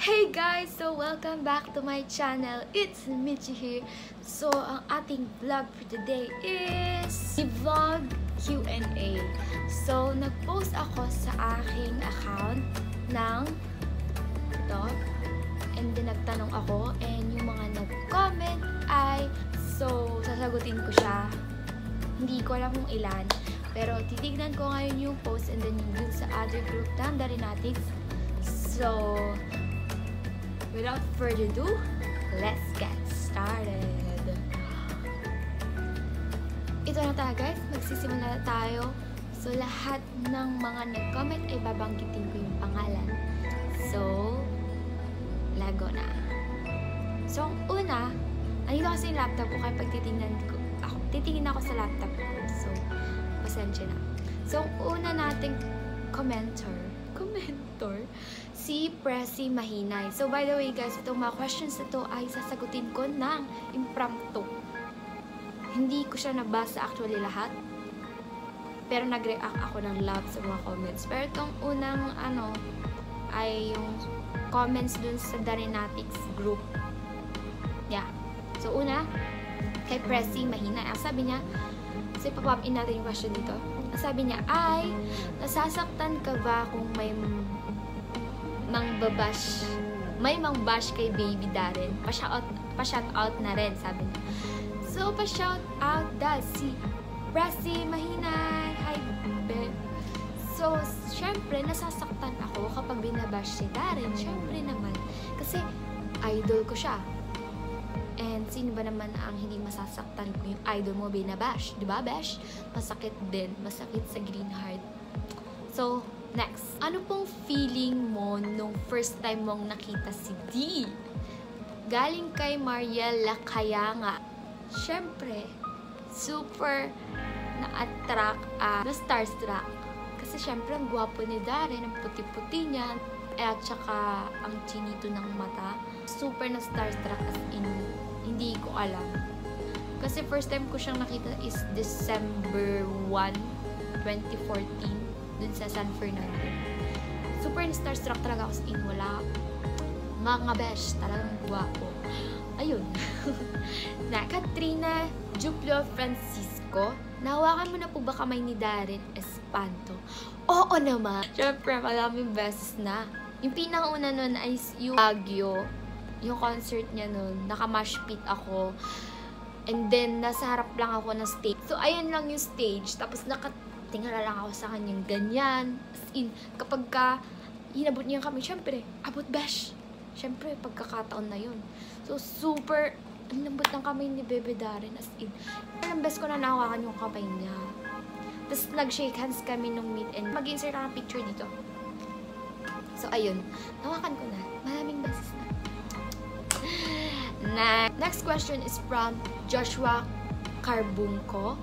Hey guys! So, welcome back to my channel. It's Michi here. So, ang ating vlog for today is vlog Q&A. So, nag-post ako sa aking account ng ito. And then, nagtanong ako. And yung mga nag-comment ay so, sasagutin ko siya. Hindi ko alam kung ilan. Pero, titignan ko ngayon yung post and then yung sa other group ng Darinatics. So, without further ado, let's get started. Ito na tayo guys, magsisimula na tayo. So, lahat ng mga nag-comment ay babanggitin ko yung pangalan. So, lago na. So, ang una, andito kasi yung laptop ko kaya pag titingin ako sa laptop ko. So, pasensya na. So, ang una nating commentor, si Presi Mahinay. So, by the way guys, itong mga questions na to ay sasagutin ko ng impromptu. Hindi ko siya nabasa actually lahat. Pero nag-react ako ng love sa mga comments. Pero itong unang ay yung comments dun sa Darinatics group. Yeah. So, una, kay Presi Mahinay. Ang sabi niya, kasi papap in natin yung question dito. Ang sabi niya ay, nasasaktan ka ba kung may mangbash kay Baby Darin? Pa-shout out na rin, sabi niya. So, pa-shout out dahil si Presi Mahinay. Hi, babe. So, syempre, nasasaktan ako kapag binabash si Darin. Syempre naman. Kasi, idol ko siya. And, sino ba naman ang hindi masasaktan kung yung idol mo binabash? Diba, Besh? Masakit din. Masakit sa green heart. So, next. Ano pong feeling mo nung first time mong nakita si D? Galing kay Mariela Kayanga. Syempre, super na-attract na starstruck. Kasi syempre, ang gwapo ni Darin, ang puti-puti niya, at saka ang chinito ng mata. Super na starstruck as in, hindi ko alam. Kasi first time ko siyang nakita is December 1, 2014. Dun sa San Fernando. Super starstruck talaga ako sa in. Wala. Mga besh. Talagang guwapo. Ayun. Na, Katrina Juplio Francisco. Nahawakan mo na po ba kamay ni Darin Espanto? Oo naman. Siyempre, maraming beses na. Yung pinakauna nun ay yung Baguio. Yung concert niya nun. Naka-mosh pit ako. And then, nasa harap lang ako ng stage. So, ayun lang yung stage. Tapos, tingala lang ako sa kanyang ganyan. As in, kapag hinabot niya kami, syempre, abot besh. Syempre, pagkakataon na yun. So, super, ang lambot ng kamay ni Bebe Darin. As in, parang best ko na nahawakan yung kamay niya. Tapos, nag-shake hands kami nung meet and mag-insert ako ng picture dito. So, ayun. Nahawakan ko na. Maraming beses na. Next question is from Joshua Carbunco.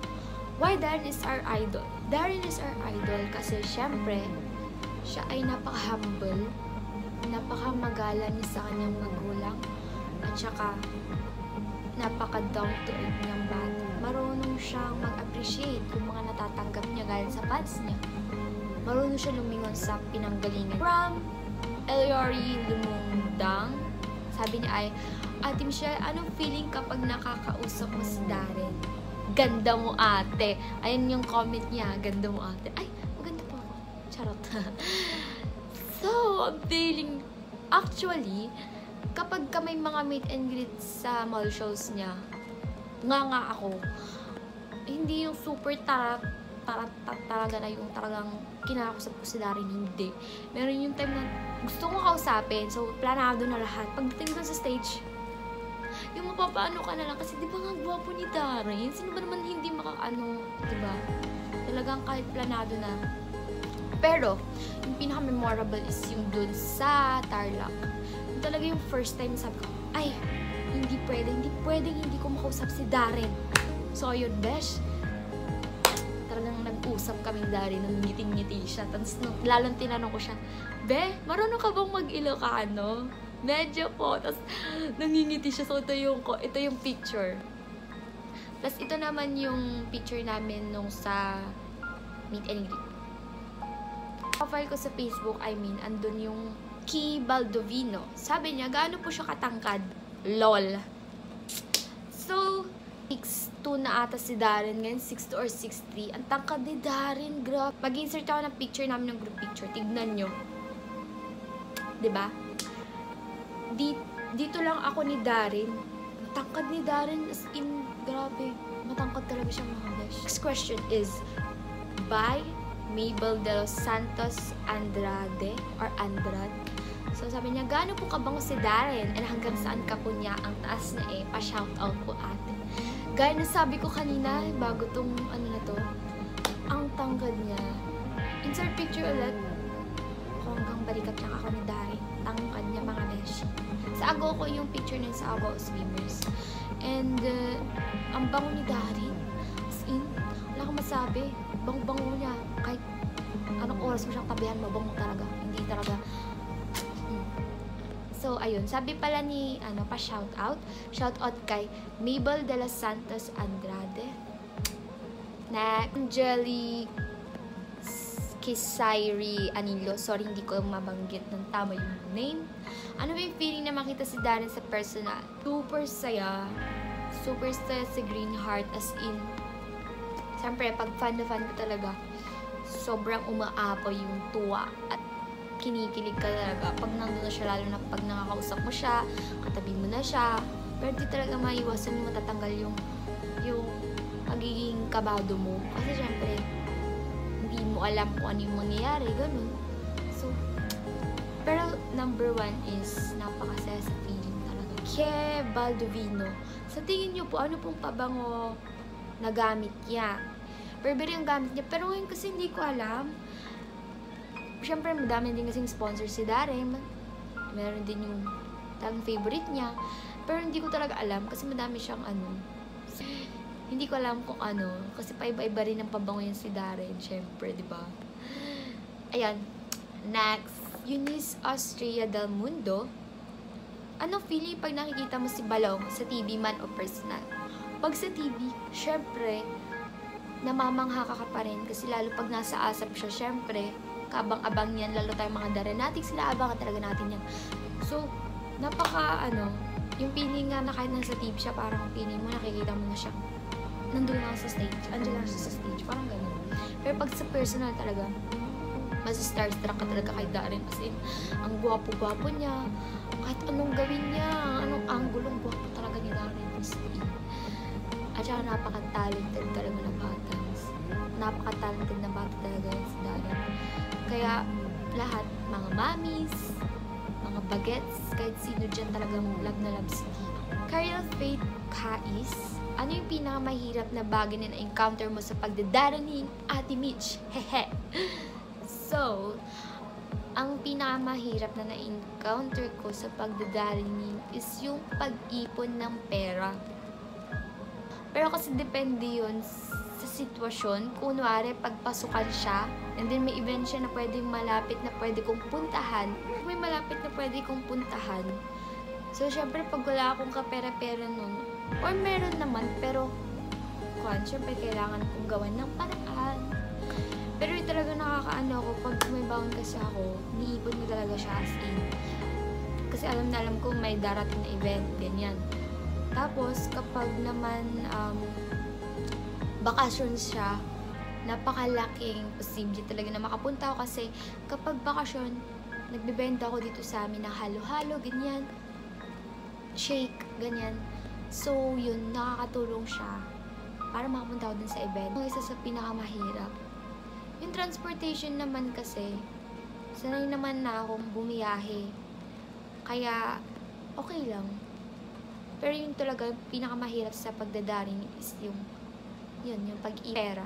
Why Darin is our idol? Darin is our idol kasi syempre, siya ay napaka-humble, napaka-magalang niya sa kanyang magulang, at saka napaka-down-to-earth niyang bata. Marunong siyang mag-appreciate yung mga natatanggap niya galing sa fans niya. Marunong siya lumingon sa pinanggalingan. From Eliori Lumundang, sabi niya ay, Ate Michelle, anong feeling kapag nakakausap mo si Darin? Ganda mo ate. Ayun yung comment niya. Ganda mo ate. Ay, maganda po ako. Charot. So, I'm feeling, actually, kapag may mga meet and greet sa mall shows niya, nga ako, hindi yung super talaga na yung talagang kinakausap ko si Darin, hindi. Meron yung time na gusto ko kausapin, so planado na lahat. Pagdating doon sa stage, yung mapapaano ka na lang kasi di ba nga gwapo ni Darin? Sino ba naman hindi di ba? Talagang kahit planado na. Pero, yung pinaka-memorable is yung dun sa Tarlac. Yung talaga yung first time sabi ko, ay, hindi pwedeng hindi ko makausap si Darin. So, yun, besh. Talagang nag-usap kaming Darin, nung ngiting-ngiti siya. Tapos, lalong tinanong ko siya, Be, marunong ka bang mag-Ilocano? Medyo po. Tapos, nangingiti siya. So, ito yung picture. Tapos, ito naman yung picture namin nung sa meet and greet. Profile ko sa Facebook, andun yung Key Baldovino. Sabi niya, gaano po siya katangkad? LOL. So, 6'2 na ata si Darren ngayon, 6'2 or 6'3. Ang tangkad ni Darren, grabe. Mag-insert ako ng picture namin ng group picture. Tignan nyo. Diba? Dito lang ako ni Darren. Ang tangkad ni Darren, as in, grabe. Matangkad talaga siya, mga besh. Next question is, by Mabel de los Santos Andrade or Andrade. So, sabi niya, gaano po kabango si Darren? And hanggang saan ka po niya? Ang taas na pa-shoutout po ate. Gaya na sabi ko kanina, bago tong ano na to, ang tangkad niya. Insert picture ulit. Hanggang balikat lang ako ni Darren. Tangkad niya, mga beshi. Sa ago ko yung picture niya sa About Swimmers. And, ang bango ni Darren. As in, wala akong masabi. Bango-bango niya. Kahit anong oras mo siyang tabihan, mabango talaga. Hindi talaga. So, ayun. Sabi pala ni, pa-shoutout. Shoutout kay Mabel de los Santos Andrade. Na Angeli Kisairi Anilo. Sorry, hindi ko mabanggit ng tama yung name. Ano ba yung feeling na makita si Darren sa personal? Super saya. Super saya si Greenheart. As in, siyempre, pag fan na fan ko talaga, sobrang umaapaw yung tuwa at kinikilig ka talaga pag nandun na siya, lalo na pag nakakausap mo siya, katabi mo na siya. Pero di talaga maiwasan yung matatanggal yung pagiging kabado mo. Kasi syempre, hindi mo alam kung ano yung mangyayari, ganun. So, pero number 1 is napakasaya sa feeling talaga. Key Baldovino. Sa tingin nyo po, ano pong pabango na gamit niya? Burberry yung gamit niya. Pero ngayon kasi hindi ko alam. Siyempre, madami din kasing sponsor si Darren. Meron din yung talagang favorite niya. Pero hindi ko talaga alam kasi madami siyang hindi ko alam kung ano. Kasi paiba-iba rin ang pabango yan si Darren. Siyempre, di ba? Ayan. Next. Eunice Austria del Mundo. Ano feeling pag nakikita mo si Balong sa TV man o personal? Pag sa TV, syempre, namamangha ka pa rin. Kasi lalo pag nasa asap siya, syempre, kabang-abang yan, lalo tayong mga Darrenatic, sila abangan talaga natin yan. So, yung feeling nga na kahit nasa TV siya, parang feeling mo, nakikita mo na siya, nandun lang sa stage, andun lang siya sa stage, parang ganun. Pero pag sa personal talaga, mas starstruck ka talaga kay Darren, kasi ang gwapo-gwapo niya, kahit anong gawin niya, anong anggulong gwapo talaga ni Darren. At saka napaka-talented talaga na bata. Napaka-talented na bata talaga si Darren. Kaya, lahat, mga mommies, mga bagets, kahit sino dyan talagang love na love si Dee. Kyle Faith Kais, ano yung pinakamahirap na bagay na na-encounter mo sa pagdadaro ni Ate Mitch? Hehe. So, ang pinakamahirap na na-encounter ko sa pagdadaro ni is yung pag-ipon ng pera. Pero kasi depende yun sa sitwasyon. Kunwari, pagpasukan siya, and then may event siya na pwedeng malapit na pwede kong puntahan. May malapit na pwede kong puntahan. So, syempre, pag wala akong kapera-pera nun, or meron naman, pero, syempre, kailangan kong gawan ng paraan. Pero yung talaga nakakaano ako, pag may baon kasi ako, niipon ko talaga siya as in. Kasi alam na alam ko may darating na event, ganyan. Tapos, kapag naman bakasyon siya, napakalaking posible talaga na makapunta ako kasi kapag bakasyon, nagbebenta ako dito sa amin ng halo-halo, ganyan, shake, ganyan. So, yun, nakakatulong siya para makapunta ako dun sa event. Yung isa sa pinakamahirap. Yung transportation naman kasi, sanay naman na akong bumiyahe. Kaya, okay lang. Pero yung talaga pinakamahirap sa pagdadaring is yung pag-ipera.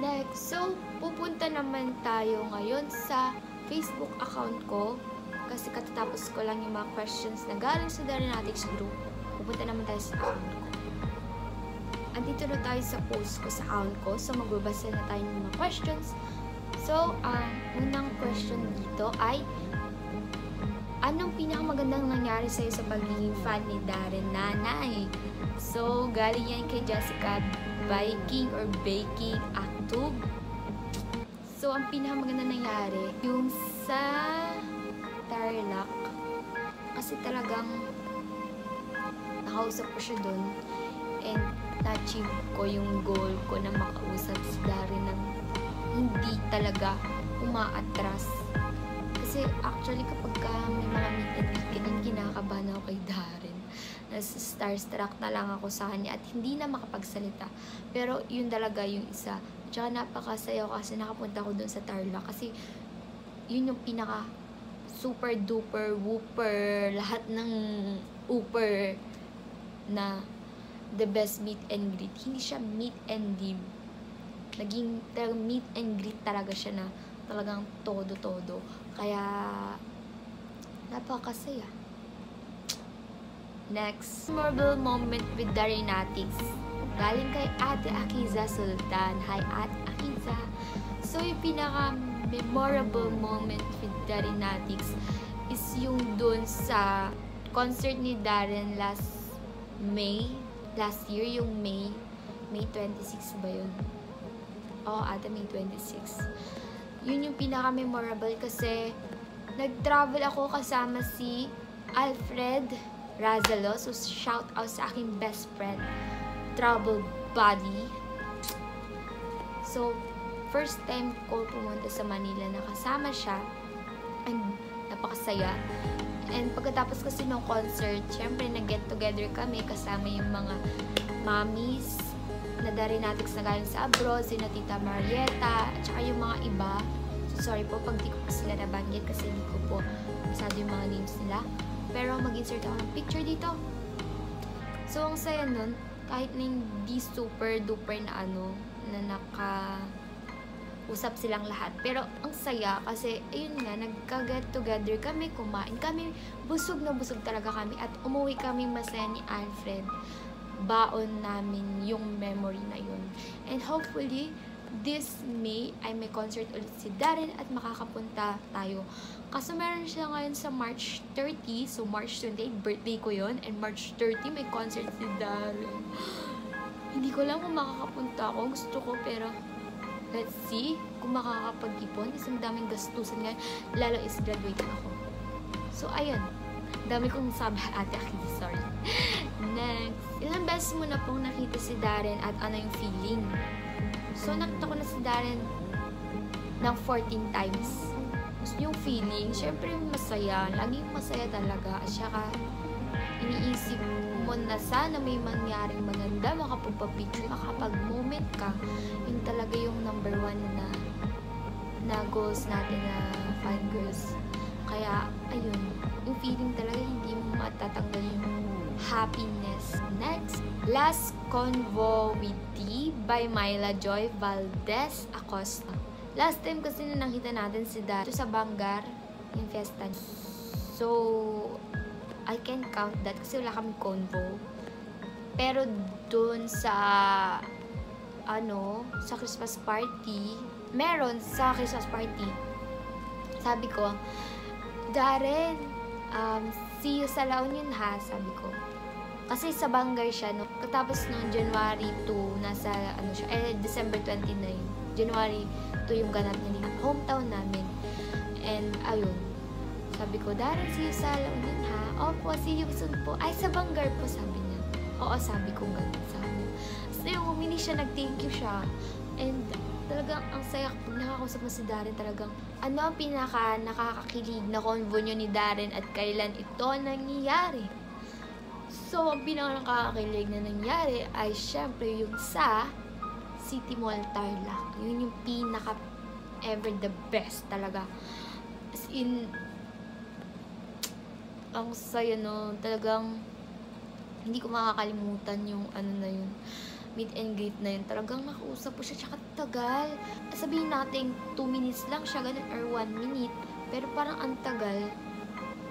Next, so pupunta naman tayo ngayon sa Facebook account ko kasi katatapos ko lang yung mga questions na galing sa Darrenatics group. Pupunta naman tayo sa account ko. Andito na tayo sa post ko sa account ko, so magbabasa na tayo ng mga questions. So, ang unang question dito ay, anong pinakamagandang nangyari sa'yo sa pagiging fan ni Darren, nanay? So, galing yan kay Jessica Baking Actub. So, ang pinakamagandang nangyari, yung sa Tarlac. Kasi talagang nakausap ko siya doon and na-achieve ko yung goal ko na makausap si Darren ng hindi talaga umaatras. Kasi actually kapag may mga meet and greet ganyan, kinakabahan ako kay Darren. Starstruck na lang ako sa kanya at hindi na makapagsalita. Pero yun talaga yung isa. Tsaka napakasaya ko kasi nakapunta ko dun sa Tarlac kasi yun yung pinaka super duper whooper lahat ng whooper na the best meet and greet. Hindi siya meet and dim. Naging talagang meet and greet talaga siya na talagang todo-todo. Kaya napakasaya. Next, memorable moment with Darinatics. Galing kay Ate Akiza Sultan. Hi, Ate Akiza. So, yung pinaka-memorable moment with Darinatics is yung dun sa concert ni Darren last year, yung May 26 ba yun? Oo, ata May 26. Yun yung pinaka-memorable kasi nag-travel ako kasama si Alfred Razalo. So, shout out sa aking best friend, travel buddy. So, first time ko pumunta sa Manila na kasama siya and napakasaya. And pagkatapos kasi ng concert, syempre nag-get together kami kasama yung mga mommies na Darinatics na galing sa abroad, sina Tita Marieta, at saka yung mga iba. So, sorry po pag di ko pa sila nabanggit kasi hindi ko po masado yung mga names nila. Pero mag-insert ako ng picture dito. So, ang saya nun, kahit na hindi super duper na na naka-usap silang lahat. Pero, ang saya kasi, ayun nga, nagka-get together kami, kumain kami, busog na busog talaga kami, at umuwi kami masaya ni Alfred. Baon namin yung memory na yun. And hopefully, this May ay may concert ulit si Darren at makakapunta tayo. Kaso meron siya ngayon sa March 30. So, March 28, birthday ko yun. And March 30, may concert si Darren. Hindi ko lang kung makakapunta ako. Gusto ko, pero let's see kung makakapag-ipon. Kasi madaming gastusan ngayon. Lalo is graduating ako. So, ayun. Dami kong sabi, Ate Aki, sorry. Next. Ilang beses mo na pong nakita si Darren at ano yung feeling? So, nakita ko na si Darren ng 14 times. Yung feeling, syempre masaya. Laging masaya talaga. At saka, iniisip mo na sana may mangyaring maganda, makapagpa-picture, makapag-moment ka. Yun talaga yung number 1 na goals natin na fangirls. Kaya, ayun. Yung feeling talaga, hindi mo matatanggal yung happiness. Next, Last Convo with Tea by Myla Joy Valdez Acosta. Last time kasi na nakita natin si Dar sa Bangar, yung fiesta. So, I can count that kasi wala kami convo. Pero dun sa sa Christmas party, meron sa Christmas party. Sabi ko, Darren, see you sa La Union ha, sabi ko. Kasi sa Bangar siya, no? Katapos nung January 2, nasa, December 29. January 2 yung ganap niya dito. Hometown namin. And, ayun. Sabi ko, Darren, see you sa La Union ha? Opo, see you soon po. Ay, sa Bangar po, sabi niya. Oo, sabi ko ganun sa amin. So, yung humini siya, nag-thank you siya. And, talagang ang saya kapag nakakausap mo si Darren, talagang ano ang pinaka nakakakilig na convo nyo ni Darren at kailan ito nangyayari. So, ang pinaka nakakakilig na nangyari ay syempre yung sa City Mall Tarlac. Yun yung pinaka ever the best talaga. As in, ang saya no, talagang hindi ko makakalimutan yung na yun. Meet and greet na yun. Talagang nakausap ko siya, tsaka tagal. Sabihin natin, 2 minutes lang siya, ganun, or 1 minute. Pero parang ang tagal.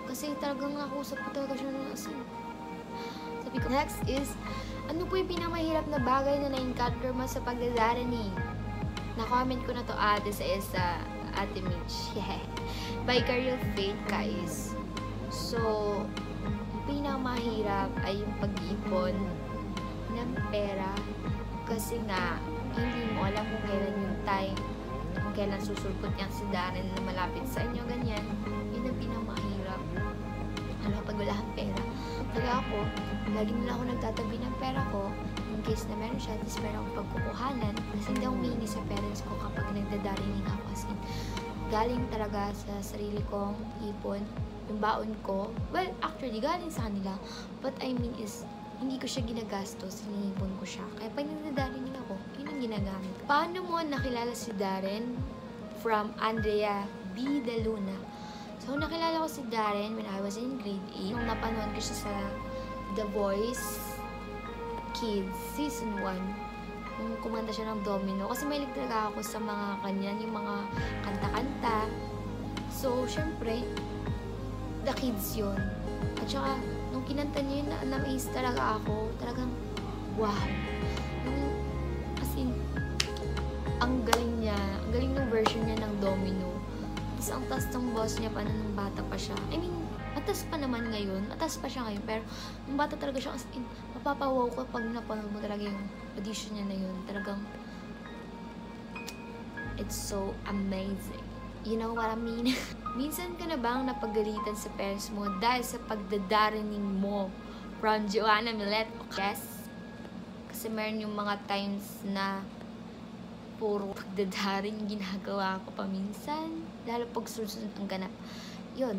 Kasi talagang nakausap ko talaga siya na asin. Sabi ko, next is, ano po yung pinamahirap na bagay na na-encounter mo sa pagdadaraning? Na-comment ko na to ate sa isa, Ate Mitch. Yeah. By Career Faith, guys. So, yung pinamahirap ay yung pag-ipon ng pera kasi nga hindi mo alam kung kailan yung time, kung kailan susulpot niya si Darren na malapit sa inyo, ganyan. Yun ang pinakamahirap. Pag wala kang pera. Kaya ako, lagi nila ako nagtatabi ng pera ko in case na meron siya, at least meron akong pagkukuhanan. Kasi hindi ako humihingi sa parents ko kapag nagdadarinig ako. Kasi galing talaga sa sarili kong ipon, yung baon ko. Well, actually, galing sa kanila. But I mean is, hindi ko siya ginagastos, sinipon ko siya. Kaya pag nagdadarinig ako, yun ang ginagamit. Paano mo nakilala si Darren? From Andrea B. De Luna. So, nakilala ko si Darren when I was in grade 8. Nung napanood ko siya sa The Voice Kids Season 1. Nung kumanta siya ng Domino. Kasi may talaga ako sa mga kanyan, yung mga kanta-kanta. So, syempre, The Kids yun. At saka, nung kinanta niya yun, na-amaze talaga ako. Talagang, wow. As in, ang galing niya. Ang galing ng version niya ng Domino. Tapos ang taas ng boss niya pa nung bata pa siya. I mean, matas pa naman ngayon. Matas pa siya ngayon. Pero, nung bata talaga siya, as in, mapapawaw ko pag napanood mo talaga yung audition niya na yun. Talagang, it's so amazing. You know what I mean? Minsan ka na bang napagalitan sa parents mo dahil sa pagdadarinig mo? From Joanna Millet. Yes. Kasi meron yung mga times na puro pagdadaring ginagawa ko paminsan. Lalo pag susunod ang ganap. Yun.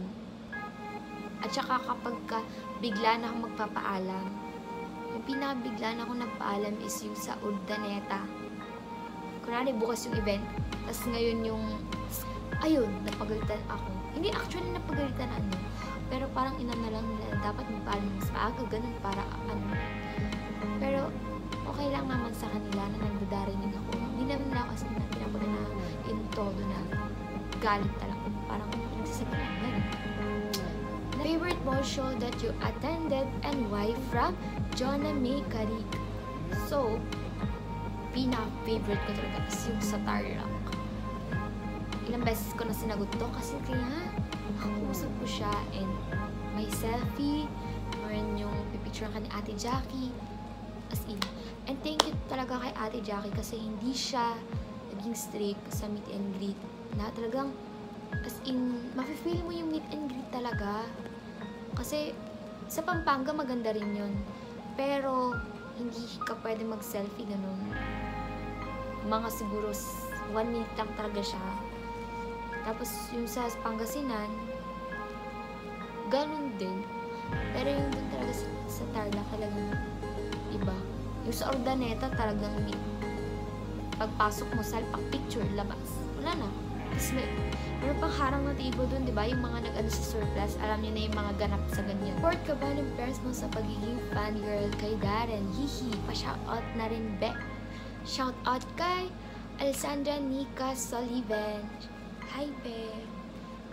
At saka kapag bigla na akong magpapaalam. Yung pinakabigla na akong nagpaalam is yung sa Urdaneta. Kunwari bukas yung event. Tapos ngayon yung ayun, napagalitan ako. Hindi actually napagalitan ano. Pero parang inana lang nila dapat magpaalam mas maaga, ganun para ano. Pero okay lang naman sa kanila na nagdadarinig ako. Hindi naman nila kasi pinapuna na in todo na galit talaga. Parang nagsasabi lang ganun. Favorite mo show that you attended and why? From Jonah May Karik. So, pinaka-favorite ko talaga is yung sa Tarlac. Ilang beses ko na sinagot to kasi kaya nakakusap ko siya and may selfie, meron yung pipicture ka ni Ate Jackie, as in. And thank you talaga kay Ate Jackie kasi hindi siya naging strict sa meet and greet na talagang as in, mafe-feel mo yung meet and greet talaga. Kasi sa Pampanga maganda rin yun. Pero hindi ka pwede mag-selfie ganun. Mga siguro 1 minute lang talaga siya. Tapos yung sa Pangasinan, ganun din. Pero yung dun talaga sa Tarlac talagang iba. Yung sa Urdaneta talagang pagpasok mo sa picture, labas. Wala na. Tapos meron pang harang na table dun, di ba? Yung mga nag-ano sa surplus, alam niyo na yung mga ganap sa ganyan. Support ka ba ng parents mo sa pagiging fangirl kay Darren? Hihi, pa-shoutout na rin, Be. Shoutout kay Alessandra Nika Sullivan. Hi, Be.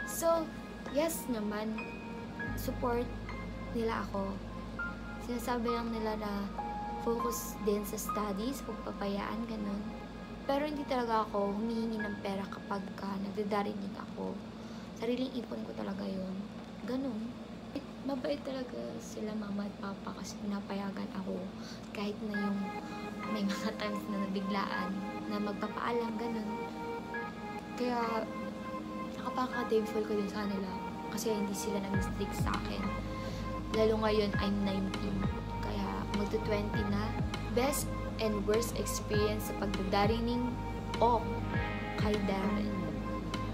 So, yes naman, support nila ako. Sinasabi lang nila na focus din sa studies, pagpapayaan, ganun. Pero hindi talaga ako humihingi ng pera kapag nagdadarinig ako. Sariling ipon ko talaga yun. Ganun. Mabait talaga sila mama at papa kasi pinapayagan ako. Kahit na yung may mga times na nabiglaan na magpapaalam, ganun. Kaya nakapaka-thankful ko din sa kanila kasi hindi sila nag-strict sa akin. Lalo ngayon, I'm 19. Kaya magto-20 na. Best and worst experience sa pagdadarinig o kay Darren.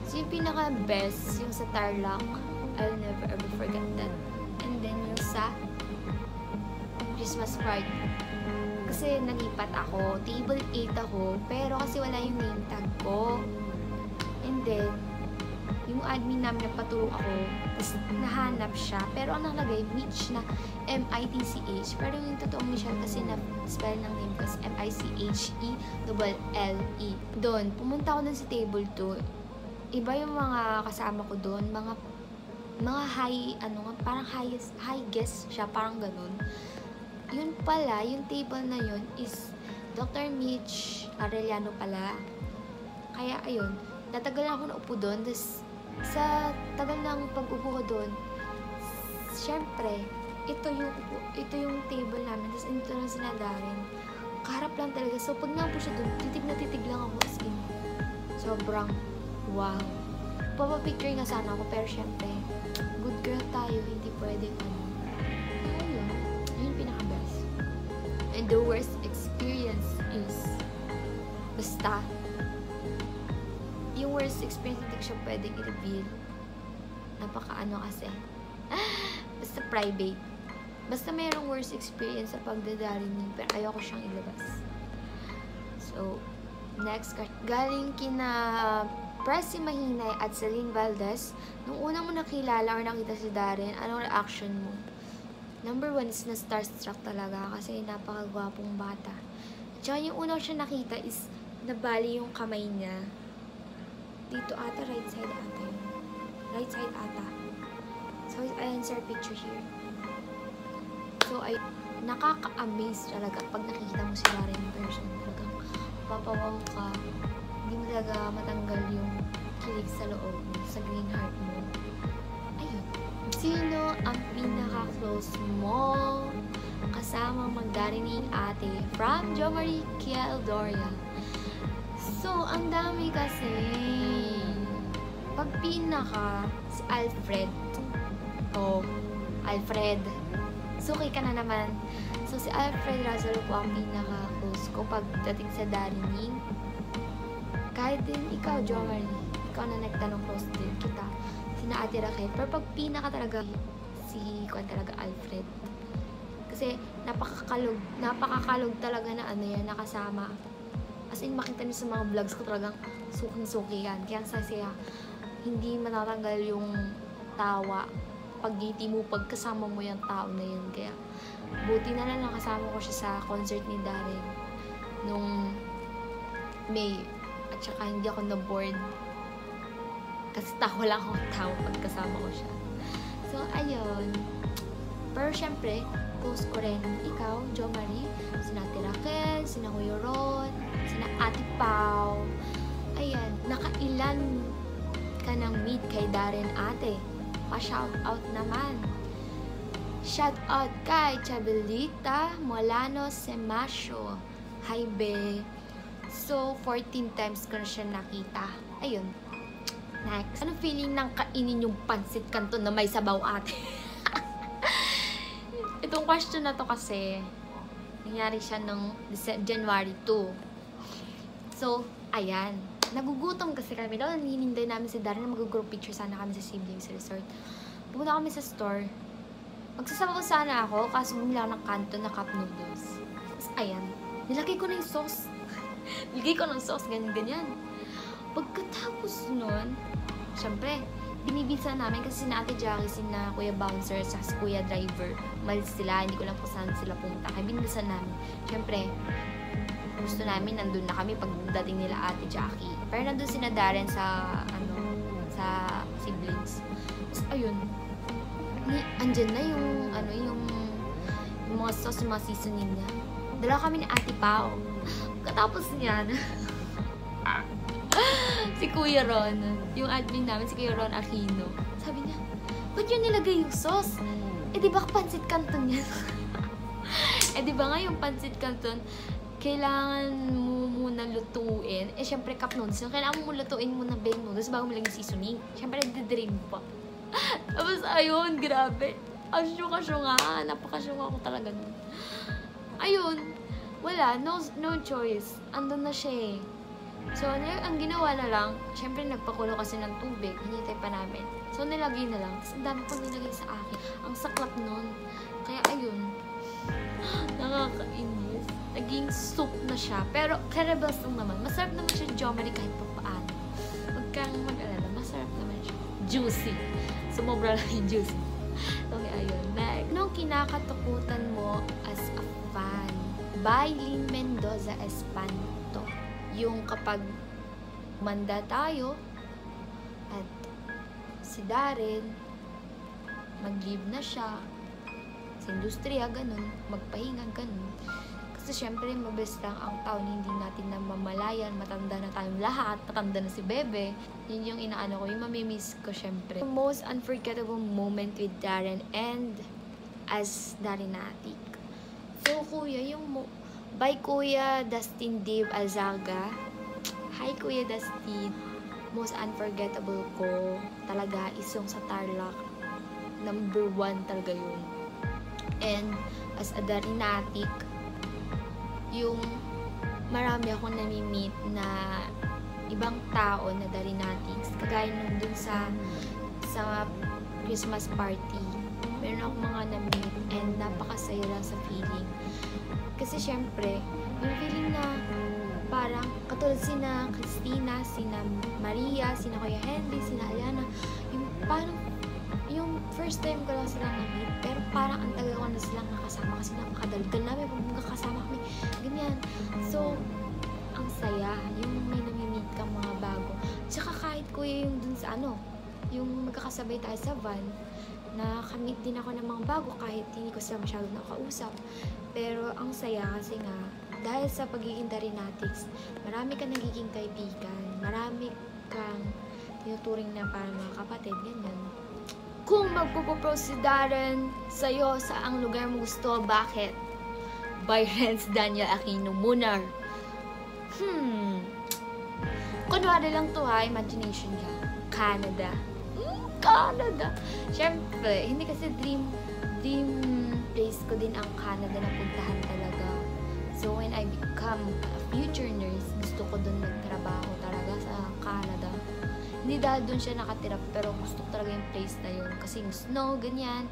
So yung pinaka-best, yung sa Tarlac, I'll never ever forget that. And then yung sa Christmas party. Kasi nalipat ako, table 8 ako, pero kasi wala yung name tag ko. And then, yung admin namin nagpatulong ako, tapos nahanap siya. Pero ang nakalagay, Mitch na M-I-T-C-H. Pero yung totoong Michelle kasi na-spell ng name ko is M-I-C-H-E-L-L-E. Doon, pumunta ako doon sa table 2. Iba yung mga kasama ko doon, mga high, parang high guest siya, parang ganun. Yun pala, yung table na yun is Dr. Mitch Arellano pala. Kaya ayun, natagal ako na upo doon, tapos sa tagal ng pag-upo ko doon, syempre, ito yung table namin, tapos ito lang sila Darren. Kaharap lang talaga. So, pag naupo siya doon, titig na titig lang ako as in. Sobrang wow. Papapicture nga sana ako, pero syempre, good girl tayo, hindi pwede ayun, yun pinaka-best. And the worst experience is, basta, yung worst experience hindi ko siya pwedeng i-reveal. Napaka-ano kasi. Basta private. Basta mayroong worst experience sa pagdadarinig, pero ayoko siyang ilabas. So, next card. Galing kina Pressy Mahinay at Celine Valdez. Nung una mo nakilala or nakita si Darren, anong reaction mo? Number 1 is na starstruck talaga kasi napakagwapong bata. Tsaka yung una ko siya nakita is nabali yung kamay niya. Dito ata, right side ata yun. Right side ata. So, I insert picture here. So, ay nakaka-amaze talaga pag nakikita mo si Darren in person. Talagang papawaw ka. Hindi mo talaga matanggal yung kilig sa loob mo, sa green heart mo. Ayun. Sino ang pinaka-close mo kasama magdarinig ate? From Jo Marie Kieldoria. So, ang dami kasi. Pag pinaka, si Alfred. Oh, Alfred. Suki ka na naman. So, si Alfred Razalo po ang pinaka-close ko pagdating sa darinig. Kahit din ikaw, Jo Marie, ikaw na nagtanong close din kita. Sina Ate Raquel. Pero pag pinaka talaga, si Kwan talaga Alfred. Kasi napakakalog talaga na ano yan, nakasama. As in, makita niyo sa mga vlogs ko talagang suking-suki yan. Kaya sasaya, hindi matatanggal yung tawa pag ngiti mo, pag kasama mo yung tao na yun. Kaya, buti na lang nakasama ko siya sa concert ni Darren nung May. At saka hindi ako na-board. Kasi tawa lang akong tao pag kasama ko siya. So, ayun. Pero syempre, post ko rin ikaw, Jo Marie, sina Ate Raquel, sina Kuya Ron, sina Ate Pao. Ayan, nakailan ka ng meet kay Darren ate. Pa-shout out naman. Shout out kay Chabelita Molano Semasio. Hi, be. So, 14 times ko na siya nakita. Ayun. Next. Anong feeling ng kainin yung pansit canton na may sabaw ate? Itong question na to kasi, nangyari siya nung January 2. So, ayan. Nagugutom kasi kami. Daw, hininday namin si Darren na mag-group picture sana kami sa siblings resort. Pumunta kami sa store. Magsasabaw sana ako, kaso bumili ako ng canton na cup noodles. Tapos, ayan. Nilagay ko na yung sauce. Nilagay ko ng sauce, ganyan-ganyan. Pagkatapos nun, syempre, binibisa namin kasi na Ate Jackie, sina Kuya Bouncer, sa Kuya Driver. Malis sila, hindi ko lang po saan sila pumunta. Kaya binibisa namin. Syempre, gusto namin, nandun na kami pagdating nila Ate Jackie. Pero nandun sina Darren sa, sa siblings. Tapos, ayun, andyan na yung, yung mga sauce, yung mga seasoning niya. Dala kami ni Ate Pao. Katapos niyan, si Kuya Ron, yung admin namin, si Kuya Ron Aquino, sabi niya, ba't yun nilagay yung sauce? Eh, di ba pansit canton yan? Eh, di ba nga yung pansit canton, kailangan mo muna lutuin. Eh, syempre, cup noodles. Kailangan mo lutuin muna bake noodles bago mo lang yung seasoning. Syempre, nagdidrain pa. Tapos, ayun, grabe. Asyo nga. Napakasyo ako talaga nun. Ayun. Wala. No choice. Andun na siya eh. So, ang ginawa na lang, syempre, nagpakulo kasi ng tubig. Hinintay pa namin. So, nilagay na lang. Tapos, ang dami pang nilagay sa akin. Ang saklap nun. Kaya, ayun. Nakakainis. Naging soup na siya. Pero, terribles lang naman. Masarap naman siya, Jo Marie, kahit pa paano. Huwag kang mag-alala. Masarap naman siya. Juicy. Sumobra lang yung juicy. Okay, ayun. Next. Anong kinakatakutan mo as a fan? By Lynn Mendoza Espanto. Yung kapag manda tayo at si Darren mag-leave na siya sa industriya, ganun, magpahinga, ganun. Kasi syempre, mabes lang ang taon, hindi natin namamalayan, matanda na tayong lahat, matanda na si Bebe. Yun yung inaano ko, yung mamimiss ko syempre. The most unforgettable moment with Darren and as Darrenatic. So, kuya, yung by Kuya Dustin Dave Alzaga, Hi Kuya Dusty. Most unforgettable ko talaga is yung sa Tarlac. Number 1 talaga yun. And as a Darinatic, yung marami akong nami-meet na ibang tao na Darinatics. Kagaya nung dun sa Christmas party. Meron akong mga nami-meet and napakasaya lang sa feeling. Kasi syempre, yung feeling na parang katulad sina Christina, sina Maria, sina Kuya Henry, sina Aliana, yung parang yung first time ko lang silang na-meet, pero parang ang tagal ko na silang nakasama kasi napakadalgal namin pag magkakasama kami, ganyan. So, ang saya, yung may nami-meet kang mga bago. Tsaka kahit kuya yung dun sa yung magkakasabay tayo sa van, nakamit din ako ng mga bago kahit hindi ko sila masyadong nakausap. Pero ang saya kasi nga, dahil sa pagiging Darinatics, marami kang nagiging kaibigan, marami kang tinuturing na parang mga kapatid, ganyan. Kung magpupropose si Darren sa'yo sa ang lugar mo gusto, bakit? By Renz Daniel Aquino Munar. Kunwari lang to ha, imagination niya. Canada. Canada. Siyempre, hindi kasi dream place ko din ang Canada na puntahan talaga. So, when I become a future nurse, gusto ko dun magtrabaho talaga sa Canada. Hindi dahil dun siya nakatira, pero gusto ko talaga yung place na yun. Kasi yung snow, ganyan.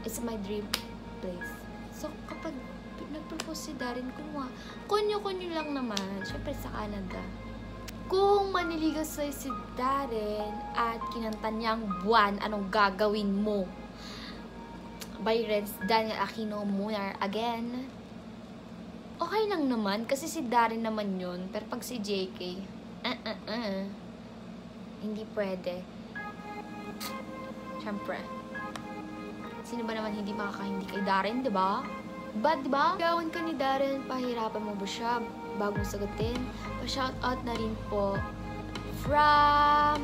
It's my dream place. So, kapag nag-propose si Darren, kunyo-kunyo lang naman. Siyempre sa Canada. Kung maniligaw sa'yo si Darren at kinanta niyang buwan, anong gagawin mo? By Renz Daniel Aquino Munar. Again, okay lang naman kasi si Darren naman yun. Pero pag si JK, hindi pwede. Siyempre, sino ba naman hindi makakahindi kay Darren, diba? Diba? Gawan ka ni Darren, pahirapan mo ba siya bagong sagutin? Pa-shoutout na rin po from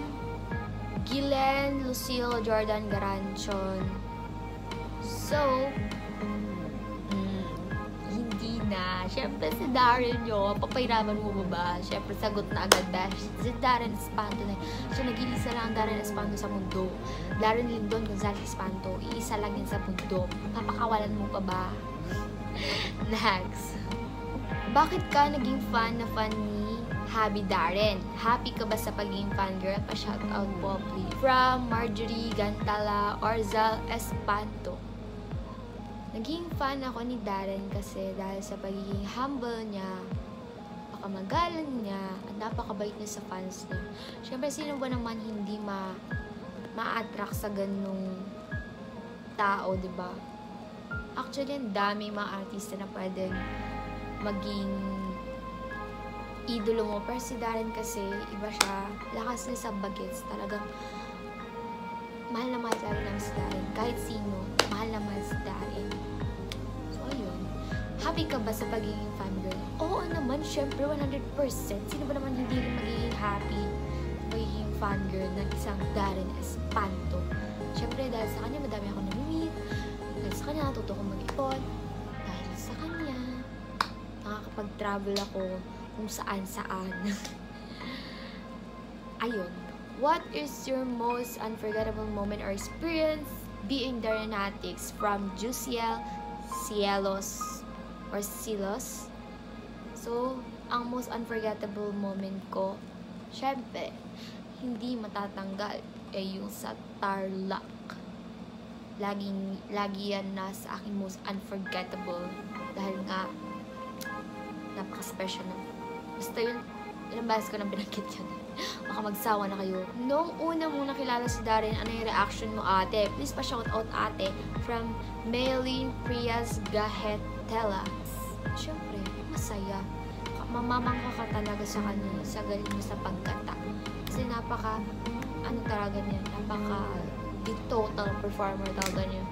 Gillen Lucille Jordan Garanchon. So, hindi na. Siyempre si Darren yun, papahirapan mo ba? Siyempre sagot na agad ba? Si Darren Espanto na. So, nag-iisa lang ang Darren Espanto sa mundo. Darren Lindon Gonzalez Espanto, iisa lang yan sa mundo. Papakawalan mo pa ba? Next. Bakit ka naging fan ni Happy Darren? Happy ka ba sa pagiging fangirl? Pa-shoutout po, please. From Marjorie Gantala Orzal Espanto. Naging fan ako ni Darren kasi dahil sa pagiging humble niya, pakamagalan niya, at napakabait niya sa fans niya. Siyempre, sino ba naman hindi ma-attract sa ganung tao, diba? Actually, ang dami mga artista na pwedeng maging idolo mo. Pero si Darren kasi, iba siya. Lakas niya sa bagets. Talagang mahal na mahal talaga lang si Darren. Kahit sino, mahal na mahal si Darren. So, ayun. Happy ka ba sa pagiging fangirl? Oo naman, syempre, 100%. Sino ba naman hindi rin magiging happy sa pagiging fangirl ng isang Darren Espanto? Syempre, dahil sa kanya, madami ako nami-meet. Dahil sa kanya, natuto kong mag-ipon. Dahil sa kanya, nakakapag-travel ako kung saan-saan. Ayun. What is your most unforgettable moment or experience being Darinatics? From Jusiel Cielos or Silos. So, ang most unforgettable moment ko, syempre, hindi matatanggal yung sa Tarlac. Lagi yan nasa aking most unforgettable dahil nga napaka-special na. Basta yun, ilang beses ko nang binanggit yan. Baka magsawa na kayo. Nung una mong nakilala si Darren, ano yung reaction mo, ate? Please pa-shoutout, ate. From Maylene Prias Gahetela. Siyempre, masaya. Mamamangka ka talaga sa kanya, sa galing mo sa pagkata. Kasi talaga niya, the total performer talaga niya.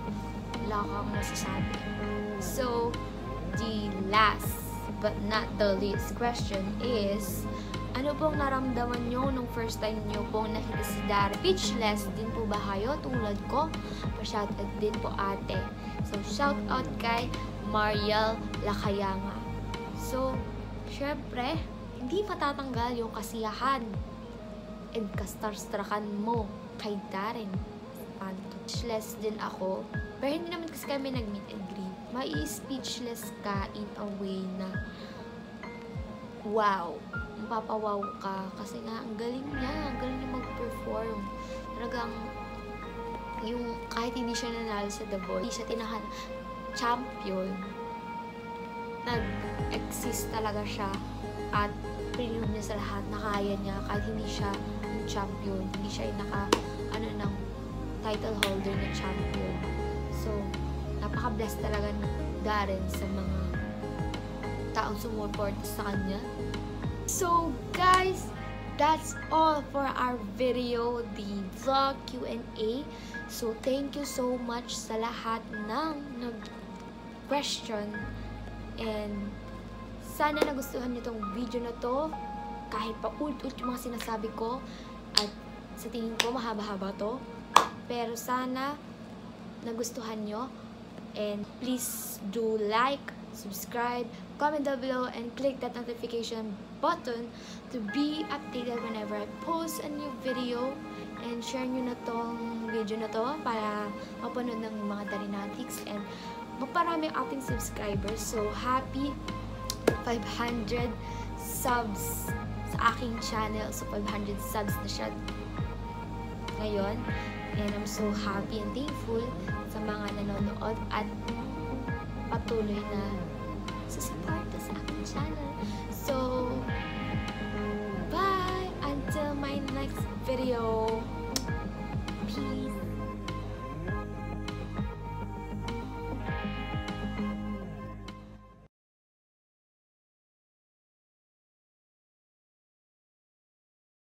Wala kang masasabi. So, the last but not the least question is, ano pong naramdaman nyo nung first time nyo pong nakita si Darren? Speechless din po ba kayo tulad ko? Pa-shoutout din po, ate. So, shoutout kay Mariel Lacayanga. So, syempre, hindi matatanggal yung kasiyahan and kastarstrakan mo kay Darren Espanto. Speechless din ako, pero hindi naman kasi kami nag-meet and greet. Mai-speechless ka in a way na wow, mapapawaw ka kasi nga ang galing niya mag-perform. Talagang yung kahit hindi siya nanalo sa The Voice, hindi siya tinahan champion, nag-exist talaga siya at prove niya sa lahat na kaya niya kahit hindi siya yung champion, hindi siya yung ng title holder na champion. So, napaka-blessed talaga ni Darren sa mga taong sumuporta sa kanya. So, guys, that's all for our video, the vlog Q&A. So, thank you so much sa lahat ng nag-question. And, sana nagustuhan niyo tong video na to. Kahit pa ulit-ulit yung mga sinasabi ko. At sa tingin ko, mahaba-haba to. Pero sana nagustuhan nyo. And please do like, subscribe, comment down below, and click that notification button to be updated whenever I post a new video. And share nyo na tong video na to para mapanood ng mga Darinatics and magparami ang ating subscribers. So, happy 500 subs sa aking channel. So, 500 subs na siya ngayon. And I'm so happy and thankful sa mga nanonood at patuloy na susuporta sa aking channel. So, bye! Until my next video. Peace!